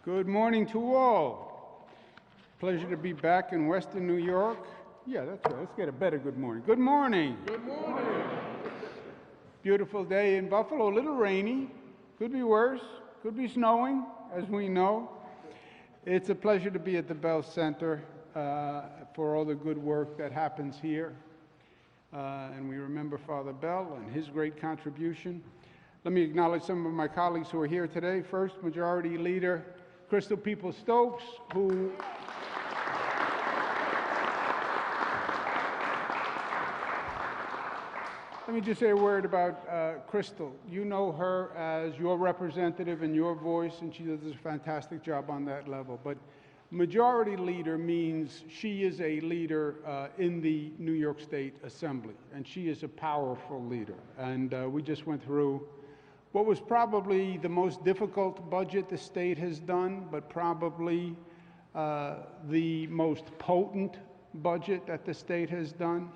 Good morning to all. Pleasure to be back in Western New York. Yeah, that's right. Let's get a better good morning. Good morning. Good morning. Beautiful day in Buffalo. A little rainy. Could be worse. Could be snowing, as we know. It's a pleasure to be at the Belle Center for all the good work that happens here. And we remember Father Belle and his great contribution. Let me acknowledge some of my colleagues who are here today. First, Majority Leader Crystal PeoplesStokes, who let me just say a word about Crystal. You know her as your representative and your voice, and she does a fantastic job on that level. But Majority Leader means she is a leader in the New York State Assembly, and she is a powerful leader. And we just went through what was probably the most difficult budget the state has done, but probably the most potent budget that the state has done.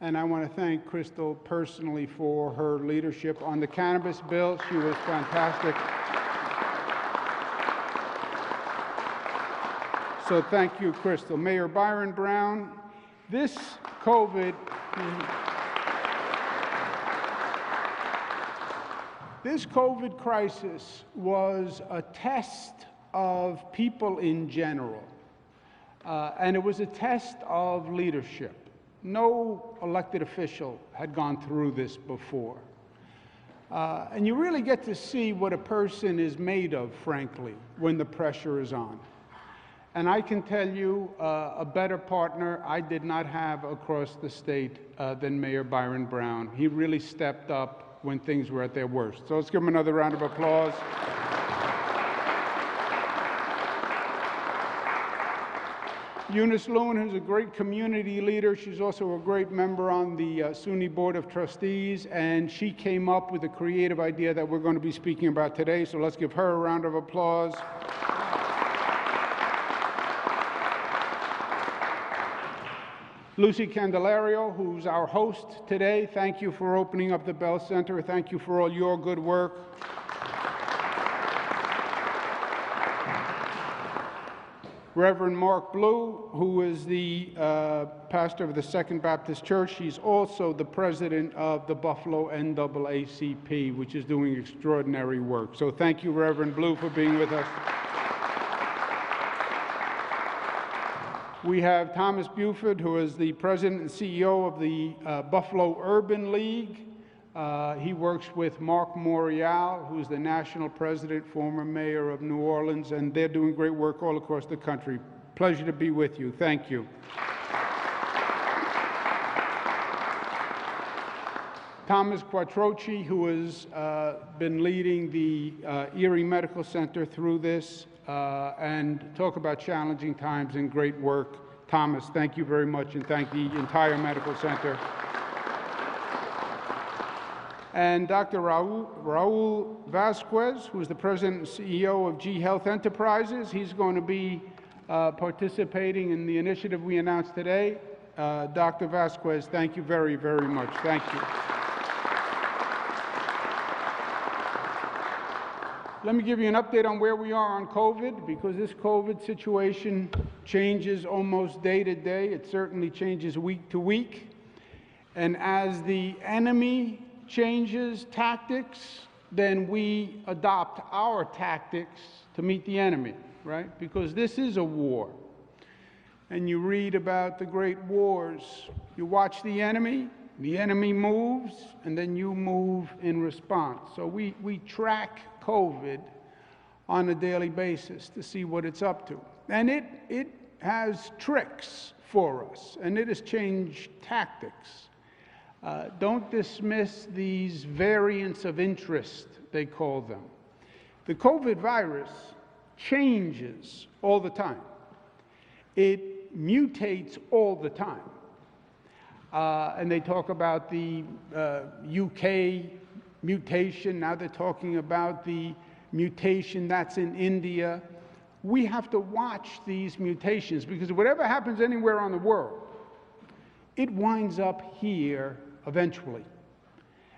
And I want to thank Crystal personally for her leadership on the cannabis bill. She was fantastic. So thank you, Crystal. Mayor Byron Brown, this COVID crisis was a test of people in general, and it was a test of leadership. No elected official had gone through this before. And you really get to see what a person is made of, frankly, when the pressure is on. And I can tell you a better partner I did not have across the state than Mayor Byron Brown. He really stepped up when things were at their worst. So let's give him another round of applause. Eunice Lone, who's a great community leader. She's also a great member on the SUNY Board of Trustees, and she came up with a creative idea that we're going to be speaking about today, so let's give her a round of applause. Lucy Candelario, who's our host today, thank you for opening up the Belle Center. Thank you for all your good work. Reverend Mark Blue, who is the pastor of the Second Baptist Church. He's also the president of the Buffalo NAACP, which is doing extraordinary work. So thank you, Reverend Blue, for being with us. We have Thomas Buford, who is the president and CEO of the Buffalo Urban League. He works with Mark Morial, who's the national president, former mayor of New Orleans, and they're doing great work all across the country. Pleasure to be with you. Thank you. Thomas Quattrochi, who has been leading the Erie Medical Center through this, and talk about challenging times and great work. Thomas, thank you very much, and thank the entire medical center. And Dr. Raul Vasquez, who is the president and CEO of G Health Enterprises. He's going to be participating in the initiative we announced today. Dr. Vasquez, thank you very, very much. Thank you. Let me give you an update on where we are on COVID, because this COVID situation changes almost day to day. It certainly changes week to week. And as the enemy changes tactics, then we adopt our tactics to meet the enemy, right? Because this is a war. And you read about the great wars. You watch the enemy moves, and then you move in response. So we track COVID on a daily basis to see what it's up to. And it has tricks for us, and it has changed tactics. Don't dismiss these variants of interest, they call them. The COVID virus changes all the time. It mutates all the time. And they talk about the UK mutation. Now they're talking about the mutation that's in India. We have to watch these mutations, because whatever happens anywhere on the world, it winds up here eventually.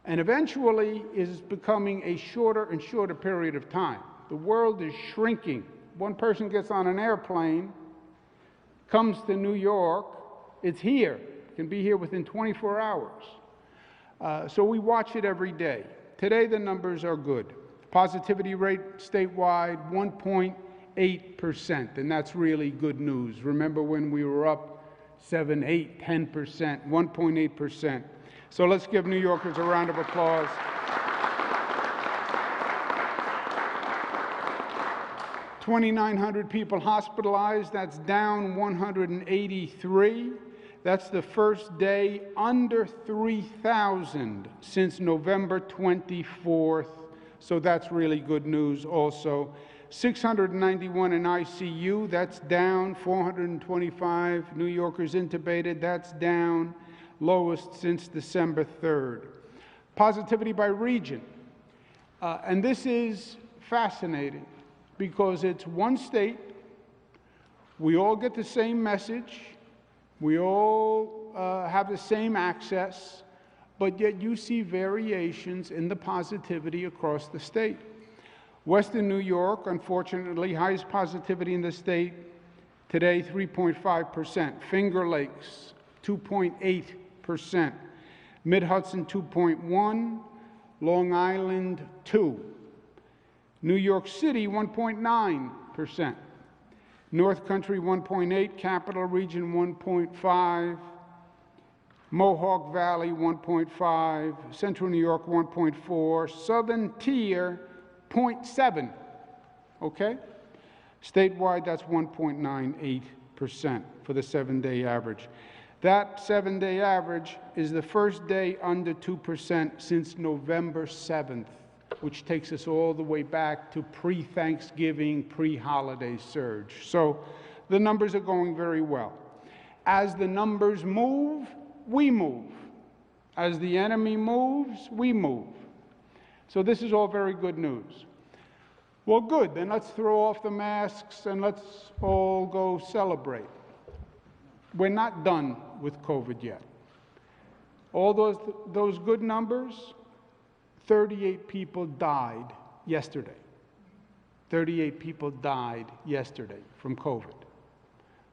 And eventually is becoming a shorter and shorter period of time. The world is shrinking one person gets on an airplane, comes to New York, it's here. It can be here within 24 hours. So we watch it every day. Today, the numbers are good. Positivity rate statewide, 1.8%, and that's really good news. Remember when we were up 7, 8, 10%, 1.8%. So let's give New Yorkers a round of applause. $2,900 people hospitalized, that's down 183. That's the first day under 3,000 since November 24th, so that's really good news also. 691 in ICU, that's down. 425 New Yorkers intubated, that's down. Lowest since December 3rd. Positivity by region, and this is fascinating because it's one state, we all get the same message, we all have the same access, but yet you see variations in the positivity across the state. Western New York, unfortunately, highest positivity in the state, today 3.5%. Finger Lakes, 2.8%. Mid-Hudson, 2.1%. Long Island, 2%. New York City, 1.9%. North Country, 1.8%. Capital Region, 1.5%. Mohawk Valley, 1.5%. Central New York, 1.4%. Southern Tier, 0.7%. Okay? Statewide, that's 1.98% for the 7-day average. That 7-day average is the first day under 2% since November 7th, which takes us all the way back to pre-Thanksgiving, pre-holiday surge. So the numbers are going very well. As the numbers move, we move. As the enemy moves, we move. So this is all very good news. Well, good, then let's throw off the masks and let's all go celebrate. We're not done with COVID yet. All those good numbers, 38 people died yesterday. 38 people died yesterday from COVID.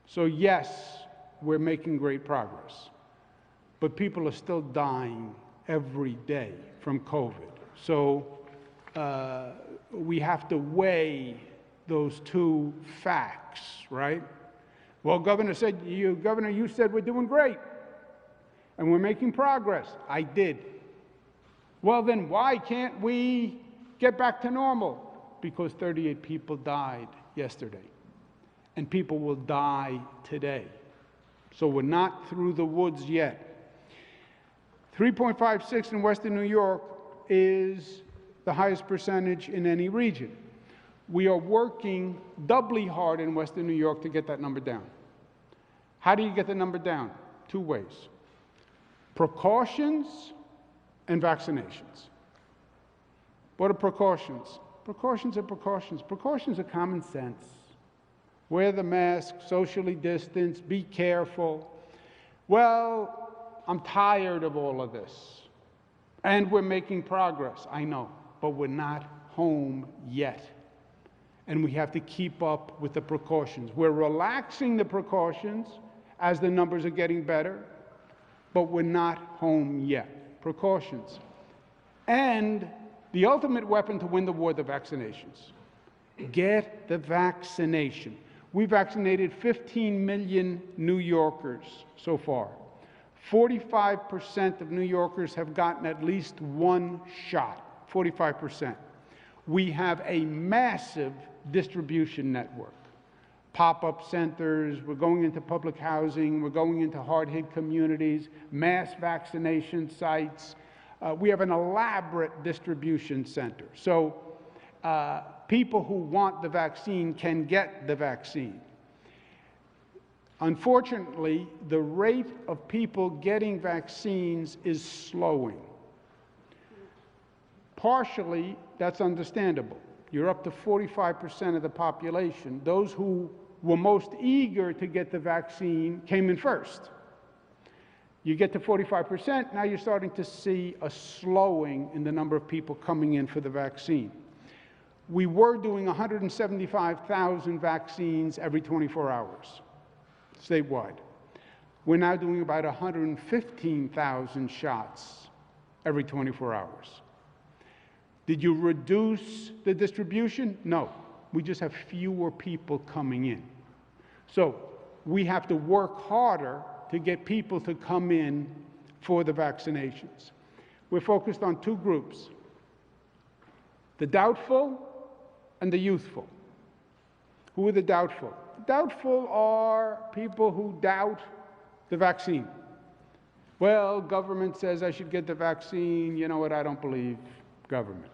So yes, we're making great progress, but people are still dying every day from COVID. So we have to weigh those two facts, right? Well, Governor, you said we're doing great and we're making progress. I did. Well, then why can't we get back to normal? Because 38 people died yesterday, and people will die today. So we're not through the woods yet. 3.56 in Western New York is the highest percentage in any region. We are working doubly hard in Western New York to get that number down. How do you get the number down? Two ways: precautions and vaccinations. What are precautions? Precautions are precautions. Precautions are common sense. Wear the mask, socially distance, be careful. Well, I'm tired of all of this. And we're making progress, I know, but we're not home yet. And we have to keep up with the precautions. We're relaxing the precautions as the numbers are getting better, but we're not home yet. Precautions. And the ultimate weapon to win the war, the vaccinations. Get the vaccination. We vaccinated 15 million New Yorkers so far. 45% of New Yorkers have gotten at least one shot. 45%. We have a massive distribution network. Pop-up centers, we're going into public housing, we're going into hard-hit communities, mass vaccination sites. We have an elaborate distribution center. So people who want the vaccine can get the vaccine. Unfortunately, the rate of people getting vaccines is slowing. Partially, that's understandable. You're up to 45% of the population. Those who were most eager to get the vaccine came in first. You get to 45%, now you're starting to see a slowing in the number of people coming in for the vaccine. We were doing 175,000 vaccines every 24 hours, statewide. We're now doing about 115,000 shots every 24 hours. Did you reduce the distribution? No. We just have fewer people coming in. So we have to work harder to get people to come in for the vaccinations. We're focused on two groups, the doubtful and the youthful. Who are the doubtful? Doubtful are people who doubt the vaccine. Well, government says I should get the vaccine. You know what? I don't believe government.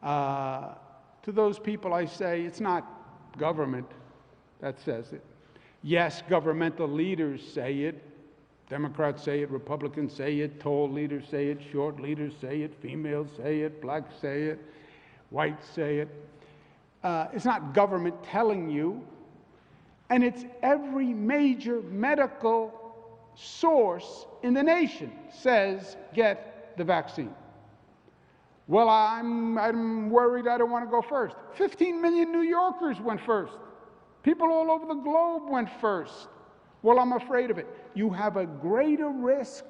To those people I say, it's not government that says it. Yes, governmental leaders say it. Democrats say it, Republicans say it, tall leaders say it, short leaders say it, females say it, blacks say it, whites say it. It's not government telling you, and it's every major medical source in the nation says get the vaccine. Well, I'm worried I don't want to go first. 15 million New Yorkers went first. People all over the globe went first. Well, I'm afraid of it. You have a greater risk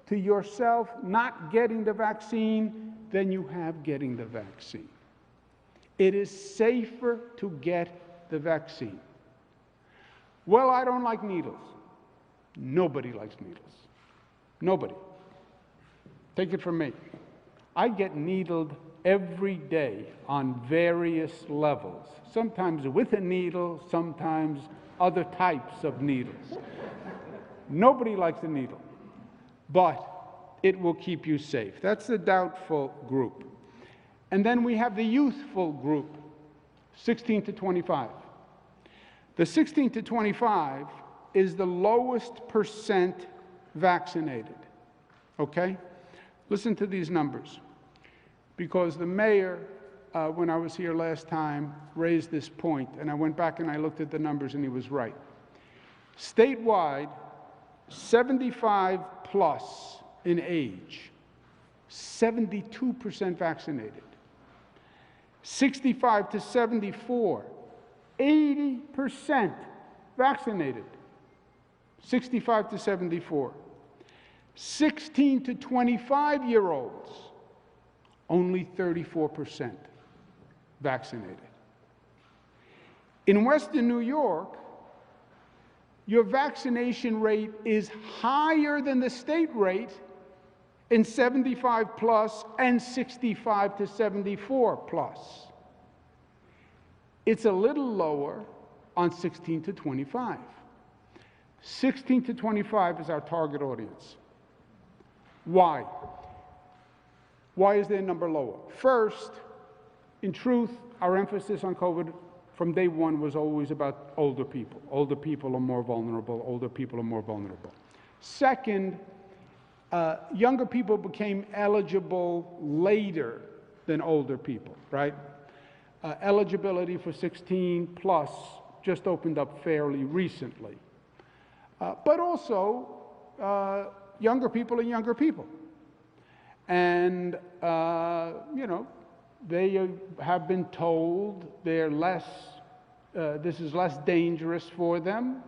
to yourself not getting the vaccine than you have getting the vaccine. It is safer to get the vaccine. Well, I don't like needles. Nobody likes needles. Nobody. Take it from me. I get needled every day on various levels, sometimes with a needle, sometimes other types of needles. Nobody likes a needle, but it will keep you safe. That's the doubtful group. And then we have the youthful group, 16 to 25. The 16 to 25 is the lowest percent vaccinated, okay? Listen to these numbers, because the mayor, when I was here last time, raised this point, and I went back and I looked at the numbers and he was right. Statewide, 75 plus in age, 72% vaccinated. 65 to 74, 80% vaccinated. 65 to 74. 16 to 25-year-olds, only 34% vaccinated. In Western New York, your vaccination rate is higher than the state rate in 75 plus and 65 to 74 plus. It's a little lower on 16 to 25. 16 to 25 is our target audience. Why? Why is their number lower? First, in truth, our emphasis on COVID from day one was always about older people. Older people are more vulnerable. Older people are more vulnerable. Second, younger people became eligible later than older people, right? Eligibility for 16 plus just opened up fairly recently. But also, younger people are younger people. And, you know, they have been told they're less, this is less dangerous for them.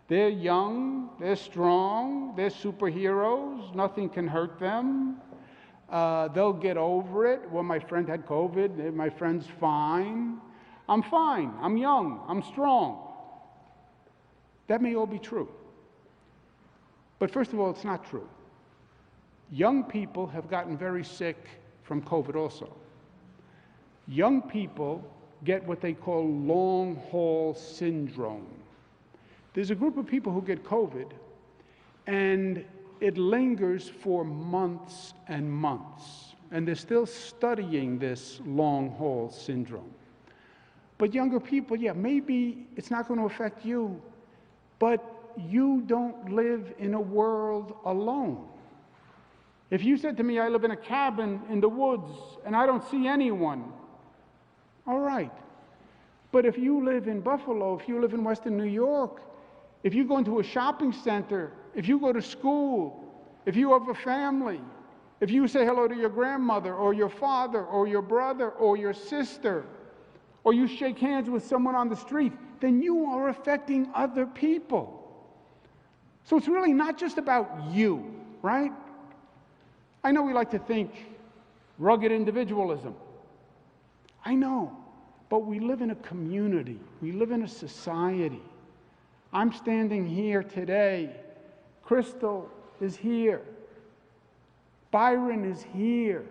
They're young, they're strong, they're superheroes, nothing can hurt them. They'll get over it. Well, my friend had COVID, my friend's fine. I'm fine, I'm young, I'm strong. That may all be true. But first of all, it's not true. Young people have gotten very sick from COVID also. Young people get what they call long-haul syndrome. There's a group of people who get COVID, and it lingers for months and months. And they're still studying this long-haul syndrome. But younger people, yeah, maybe it's not going to affect you, but you don't live in a world alone. If you said to me, I live in a cabin in the woods and I don't see anyone, all right. But if you live in Buffalo, if you live in Western New York, if you go into a shopping center, if you go to school, if you have a family, If you say hello to your grandmother or your father or your brother or your sister, or you shake hands with someone on the street, then you are affecting other people. So it's really not just about you, right? I know we like to think rugged individualism. I know, but we live in a community. We live in a society. I'm standing here today. Crystal is here. Byron is here.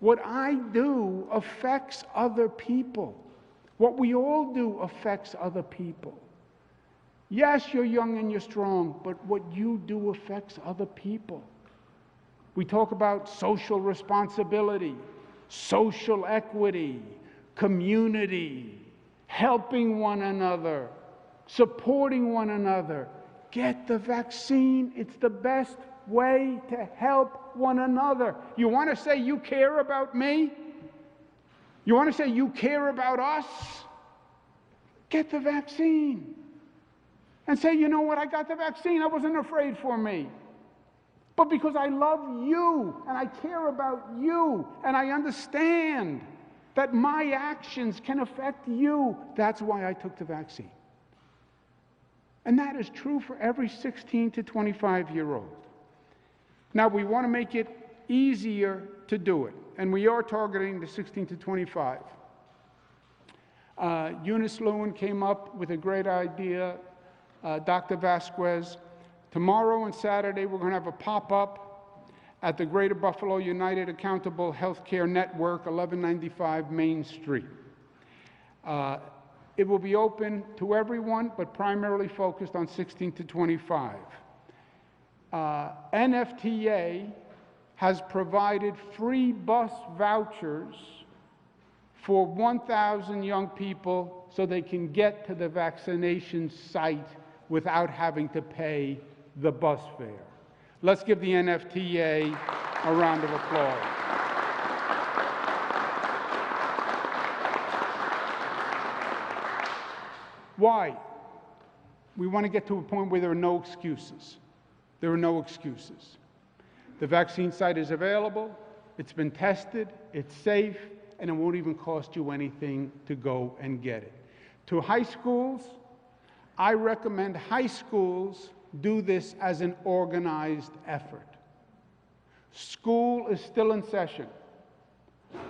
What I do affects other people. What we all do affects other people. Yes, you're young and you're strong, but what you do affects other people. We talk about social responsibility, social equity, community, helping one another, supporting one another. Get the vaccine. It's the best way to help one another. You want to say you care about me? You want to say you care about us? Get the vaccine. And say, you know what, I got the vaccine. I wasn't afraid for me. But because I love you, and I care about you, and I understand that my actions can affect you, that's why I took the vaccine. And that is true for every 16 to 25-year-old. Now, we want to make it easier to do it, and we are targeting the 16 to 25. Eunice Lone came up with a great idea, Dr. Vasquez. Tomorrow and Saturday, we're going to have a pop-up at the Greater Buffalo United Accountable Healthcare Network, 1195 Main Street. It will be open to everyone, but primarily focused on 16 to 25. NFTA has provided free bus vouchers for 1,000 young people so they can get to the vaccination site without having to pay the bus fare. Let's give the NFTA a round of applause. Why? We want to get to a point where there are no excuses. There are no excuses. The vaccine site is available, it's been tested, it's safe, and it won't even cost you anything to go and get it. To high schools, I recommend high schools do this as an organized effort. School is still in session.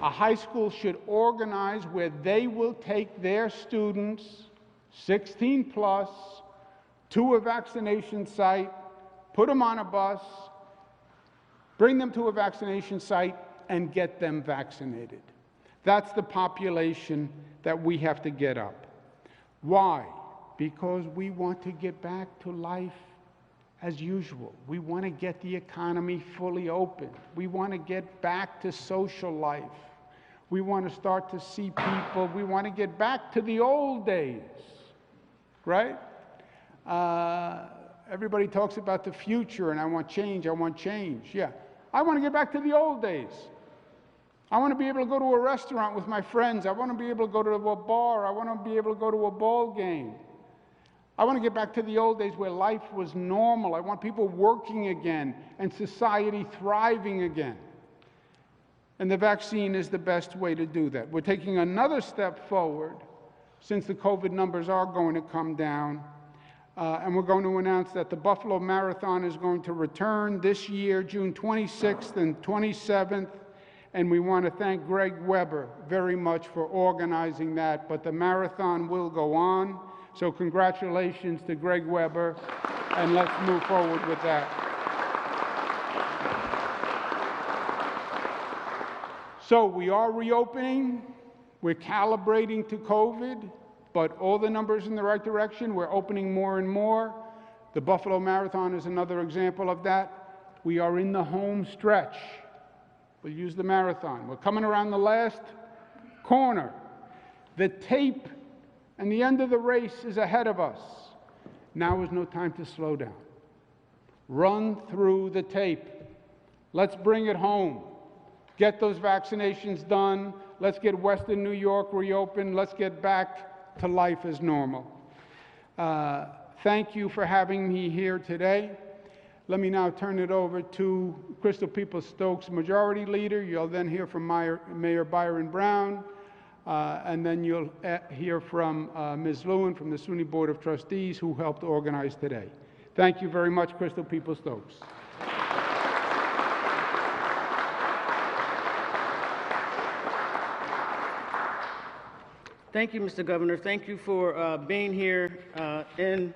A high school should organize where they will take their students, 16 plus, to a vaccination site, put them on a bus, bring them to a vaccination site, and get them vaccinated. That's the population that we have to get up. Why? Because we want to get back to life as usual. We want to get the economy fully open. We want to get back to social life. We want to start to see people. We want to get back to the old days, right? Everybody talks about the future, and I want change, I want change. Yeah, I want to get back to the old days. I want to be able to go to a restaurant with my friends. I want to be able to go to a bar. I want to be able to go to a ball game. I want to get back to the old days where life was normal. I want people working again and society thriving again. And the vaccine is the best way to do that. We're taking another step forward since the COVID numbers are going to come down. And we're going to announce that the Buffalo Marathon is going to return this year, June 26th and 27th. And we want to thank Greg Weber very much for organizing that. But the marathon will go on. So congratulations to Greg Weber, and let's move forward with that. So we are reopening. We're calibrating to COVID, but all the numbers in the right direction. We're opening more and more. The Buffalo Marathon is another example of that. We are in the home stretch. We'll use the marathon. We're coming around the last corner. The tape and the end of the race is ahead of us. Now is no time to slow down. Run through the tape. Let's bring it home. Get those vaccinations done. Let's get Western New York reopened. Let's get back to life as normal. Thank you for having me here today. Let me now turn it over to Crystal PeoplesStokes Majority Leader. You'll then hear from Mayor Byron Brown, and then you'll hear from Ms. Lewin from the SUNY Board of Trustees, who helped organize today. Thank you very much, Crystal PeoplesStokes. Thank you, Mr. Governor. Thank you for being here in